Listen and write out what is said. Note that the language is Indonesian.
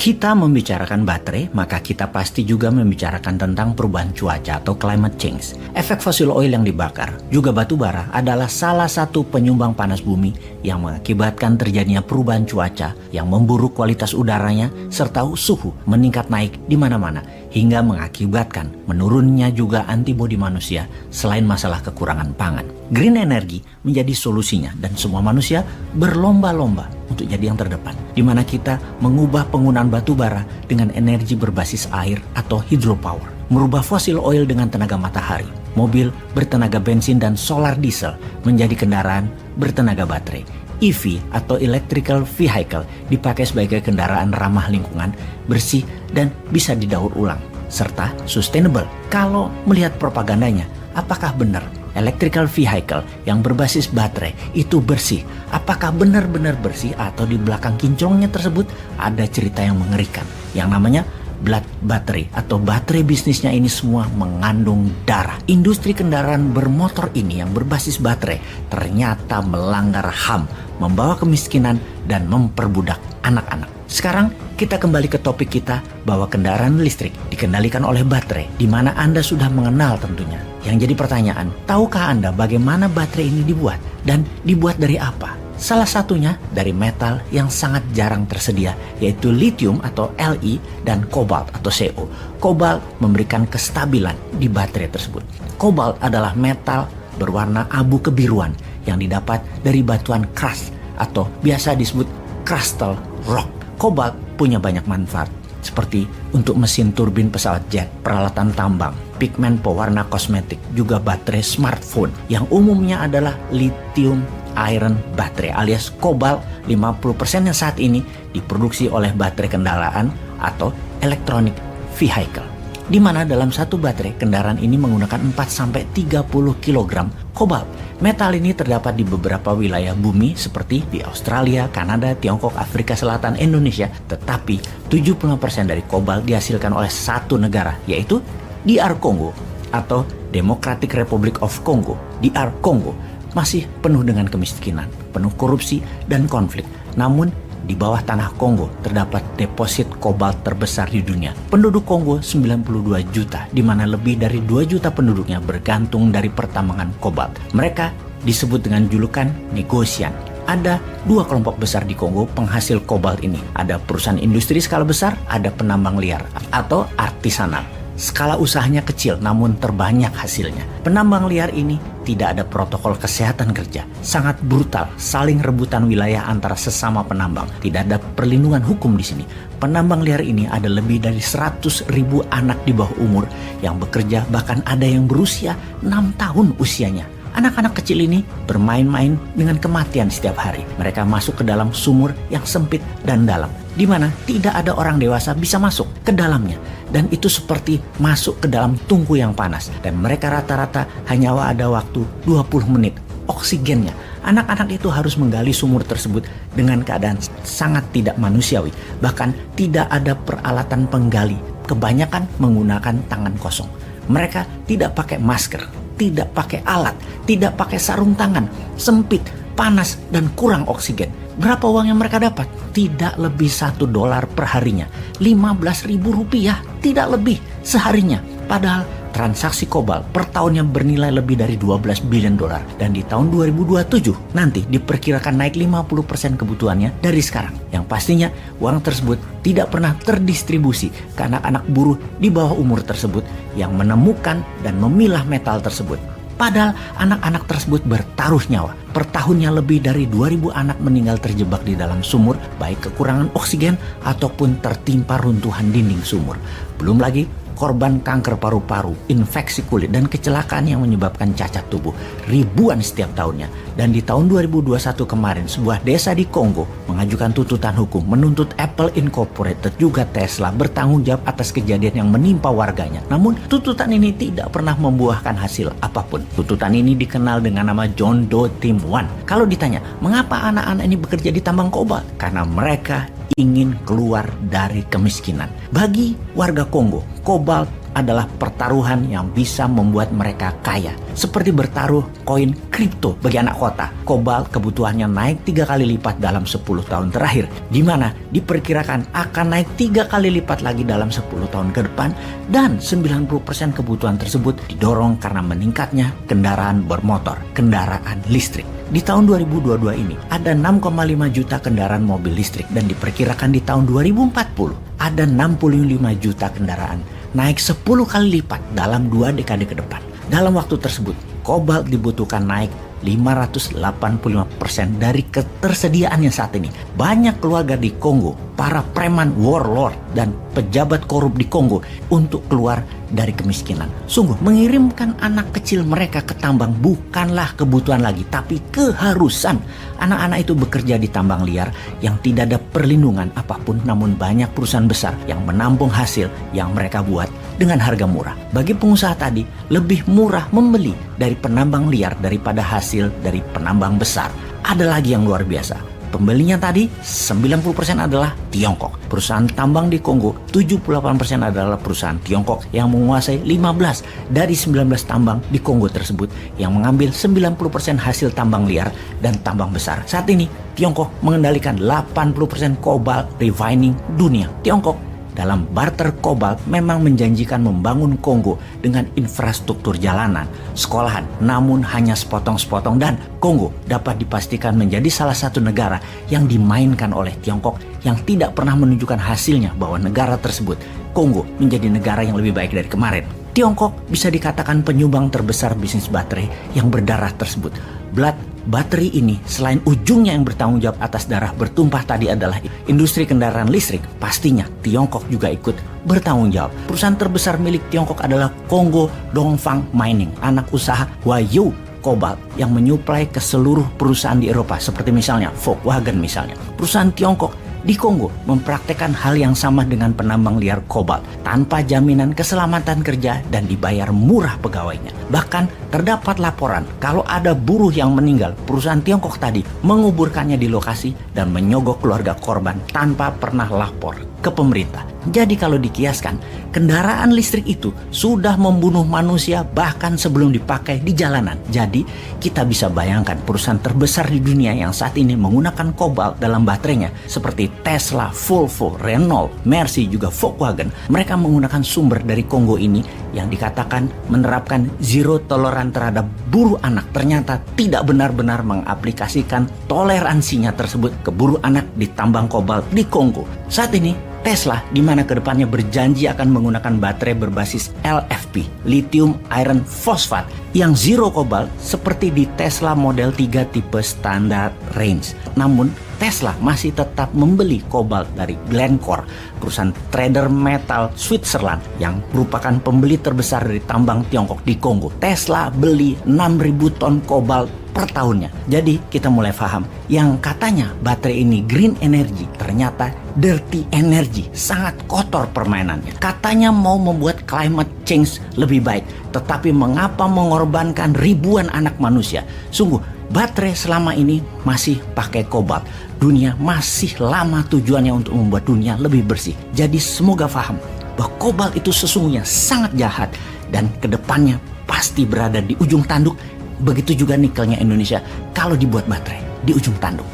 Kita membicarakan baterai, maka kita pasti juga membicarakan tentang perubahan cuaca atau climate change. Efek fosil oil yang dibakar, juga batu bara adalah salah satu penyumbang panas bumi yang mengakibatkan terjadinya perubahan cuaca yang memburuk kualitas udaranya serta suhu meningkat naik di mana-mana hingga mengakibatkan menurunnya juga antibodi manusia selain masalah kekurangan pangan. Green energy menjadi solusinya dan semua manusia berlomba-lomba untuk jadi yang terdepan, di mana kita mengubah penggunaan batu bara dengan energi berbasis air atau hydropower, merubah fosil oil dengan tenaga matahari, mobil bertenaga bensin dan solar diesel menjadi kendaraan bertenaga baterai. EV atau electrical vehicle dipakai sebagai kendaraan ramah lingkungan, bersih dan bisa didaur ulang, serta sustainable. Kalau melihat propagandanya, apakah benar electrical vehicle yang berbasis baterai itu bersih? Apakah benar-benar bersih atau di belakang kinclongnya tersebut ada cerita yang mengerikan yang namanya blood battery atau baterai bisnisnya ini semua mengandung darah. Industri kendaraan bermotor ini yang berbasis baterai ternyata melanggar HAM, membawa kemiskinan dan memperbudak anak-anak. Sekarang kita kembali ke topik kita bahwa kendaraan listrik dikendalikan oleh baterai, di mana Anda sudah mengenal tentunya. Yang jadi pertanyaan, tahukah Anda bagaimana baterai ini dibuat dan dibuat dari apa? Salah satunya dari metal yang sangat jarang tersedia, yaitu lithium atau Li dan kobalt atau Co. Kobalt memberikan kestabilan di baterai tersebut. Kobalt adalah metal berwarna abu kebiruan yang didapat dari batuan keras atau biasa disebut crustal rock. Kobalt punya banyak manfaat, seperti untuk mesin turbin pesawat jet, peralatan tambang, pigmen pewarna kosmetik, juga baterai smartphone yang umumnya adalah lithium iron baterai alias kobalt 50% yang saat ini diproduksi oleh baterai kendaraan atau electronic vehicle, di mana dalam satu baterai kendaraan ini menggunakan 4-30 kg kobalt. Metal ini terdapat di beberapa wilayah bumi seperti di Australia, Kanada, Tiongkok, Afrika Selatan, Indonesia, tetapi 70% dari kobalt dihasilkan oleh satu negara, yaitu DR Congo atau Democratic Republic of Congo. DR Congo masih penuh dengan kemiskinan, penuh korupsi dan konflik. Namun di bawah tanah Kongo terdapat deposit kobalt terbesar di dunia. Penduduk Kongo 92 juta, di mana lebih dari 2 juta penduduknya bergantung dari pertambangan kobalt. Mereka disebut dengan julukan negosian. Ada dua kelompok besar di Kongo penghasil kobalt ini. Ada perusahaan industri skala besar, ada penambang liar atau artisanal. Skala usahanya kecil namun terbanyak hasilnya. Penambang liar ini tidak ada protokol kesehatan kerja, sangat brutal, saling rebutan wilayah antara sesama penambang. Tidak ada perlindungan hukum di sini. Penambang liar ini ada lebih dari 100.000 anak di bawah umur yang bekerja, bahkan ada yang berusia 6 tahun usianya. Anak-anak kecil ini bermain-main dengan kematian setiap hari. Mereka masuk ke dalam sumur yang sempit dan dalam, di mana tidak ada orang dewasa bisa masuk ke dalamnya. Dan itu seperti masuk ke dalam tungku yang panas. Dan mereka rata-rata hanya ada waktu 20 menit. Oksigennya, anak-anak itu harus menggali sumur tersebut dengan keadaan sangat tidak manusiawi. Bahkan tidak ada peralatan penggali. Kebanyakan menggunakan tangan kosong. Mereka tidak pakai masker, tidak pakai alat, tidak pakai sarung tangan, sempit, panas, dan kurang oksigen. Berapa uang yang mereka dapat? Tidak lebih $1 per harinya, Rp15.000, tidak lebih seharinya. Padahal transaksi kobalt per tahunnya bernilai lebih dari $12 billion. Dan di tahun 2027 nanti diperkirakan naik 50% kebutuhannya dari sekarang. Yang pastinya uang tersebut tidak pernah terdistribusi ke anak-anak buruh di bawah umur tersebut yang menemukan dan memilah metal tersebut. Padahal anak-anak tersebut bertaruh nyawa. Per tahunnya lebih dari 2.000 anak meninggal terjebak di dalam sumur, baik kekurangan oksigen ataupun tertimpa runtuhan dinding sumur. Belum lagi korban kanker paru-paru, infeksi kulit, dan kecelakaan yang menyebabkan cacat tubuh. Ribuan setiap tahunnya. Dan di tahun 2021 kemarin, sebuah desa di Kongo mengajukan tuntutan hukum, menuntut Apple Incorporated juga Tesla bertanggung jawab atas kejadian yang menimpa warganya. Namun, tuntutan ini tidak pernah membuahkan hasil apapun. Tuntutan ini dikenal dengan nama John Doe Team 1. Kalau ditanya, mengapa anak-anak ini bekerja di tambang kobalt? Karena mereka ingin keluar dari kemiskinan. Bagi warga Kongo, kobalt adalah pertaruhan yang bisa membuat mereka kaya. Seperti bertaruh koin kripto bagi anak kota. Kobalt kebutuhannya naik 3 kali lipat dalam 10 tahun terakhir, di mana diperkirakan akan naik 3 kali lipat lagi dalam 10 tahun ke depan, dan 90% kebutuhan tersebut didorong karena meningkatnya kendaraan bermotor, kendaraan listrik. Di tahun 2022 ini ada 6,5 juta kendaraan mobil listrik, dan diperkirakan di tahun 2040 ada 65 juta kendaraan, naik 10 kali lipat dalam 2 dekade ke depan. Dalam waktu tersebut, kobalt dibutuhkan naik 585% dari ketersediaannya saat ini. Banyak keluarga di Kongo, para preman warlord dan pejabat korup di Kongo untuk keluar dari kemiskinan. Sungguh, mengirimkan anak kecil mereka ke tambang bukanlah kebutuhan lagi, tapi keharusan. Anak-anak itu bekerja di tambang liar yang tidak ada perlindungan apapun, namun banyak perusahaan besar yang menampung hasil yang mereka buat dengan harga murah. Bagi pengusaha tadi, lebih murah membeli dari penambang liar daripada hasil dari penambang besar. Ada lagi yang luar biasa. Pembelinya tadi 90% adalah Tiongkok. Perusahaan tambang di Kongo 78% adalah perusahaan Tiongkok yang menguasai 15 dari 19 tambang di Kongo tersebut, yang mengambil 90% hasil tambang liar dan tambang besar. Saat ini Tiongkok mengendalikan 80% kobalt refining dunia. Tiongkok dalam barter kobalt memang menjanjikan membangun Kongo dengan infrastruktur jalanan, sekolahan, namun hanya sepotong-sepotong, dan Kongo dapat dipastikan menjadi salah satu negara yang dimainkan oleh Tiongkok yang tidak pernah menunjukkan hasilnya bahwa negara tersebut, Kongo, menjadi negara yang lebih baik dari kemarin. Tiongkok bisa dikatakan penyumbang terbesar bisnis baterai yang berdarah tersebut. Baterai ini selain ujungnya yang bertanggung jawab atas darah bertumpah tadi adalah industri kendaraan listrik, pastinya Tiongkok juga ikut bertanggung jawab. Perusahaan terbesar milik Tiongkok adalah Kongo Dongfang Mining, anak usaha Huayou Cobalt yang menyuplai ke seluruh perusahaan di Eropa seperti misalnya Volkswagen misalnya. Perusahaan Tiongkok di Kongo mempraktekkan hal yang sama dengan penambang liar kobalt tanpa jaminan keselamatan kerja dan dibayar murah pegawainya. Bahkan terdapat laporan kalau ada buruh yang meninggal, perusahaan Tiongkok tadi menguburkannya di lokasi dan menyogok keluarga korban tanpa pernah lapor ke pemerintah. Jadi kalau dikiaskan, kendaraan listrik itu sudah membunuh manusia bahkan sebelum dipakai di jalanan. Jadi kita bisa bayangkan perusahaan terbesar di dunia yang saat ini menggunakan kobalt dalam baterainya seperti Tesla, Volvo, Renault, Mercy, juga Volkswagen. Mereka menggunakan sumber dari Kongo ini yang dikatakan menerapkan zero tolerance terhadap buruh anak, ternyata tidak benar-benar mengaplikasikan toleransinya tersebut ke buruh anak di tambang kobalt di Kongo. Saat ini Tesla di mana kedepannya berjanji akan menggunakan baterai berbasis LFP, lithium iron phosphate, yang zero kobalt seperti di Tesla Model 3 tipe standar range. Namun Tesla masih tetap membeli kobalt dari Glencore, perusahaan trader metal Switzerland yang merupakan pembeli terbesar dari tambang Tiongkok di Kongo. Tesla beli 6.000 ton kobalt per tahunnya. Jadi kita mulai paham yang katanya baterai ini green energy, ternyata dirty energy, sangat kotor permainannya. Katanya mau membuat climate change lebih baik, tetapi mengapa mengorbankan ribuan anak manusia? Sungguh, baterai selama ini masih pakai kobalt. Dunia masih lama tujuannya untuk membuat dunia lebih bersih. Jadi semoga paham bahwa kobalt itu sesungguhnya sangat jahat dan kedepannya pasti berada di ujung tanduk. Begitu juga nikelnya Indonesia kalau dibuat baterai di ujung tanduk.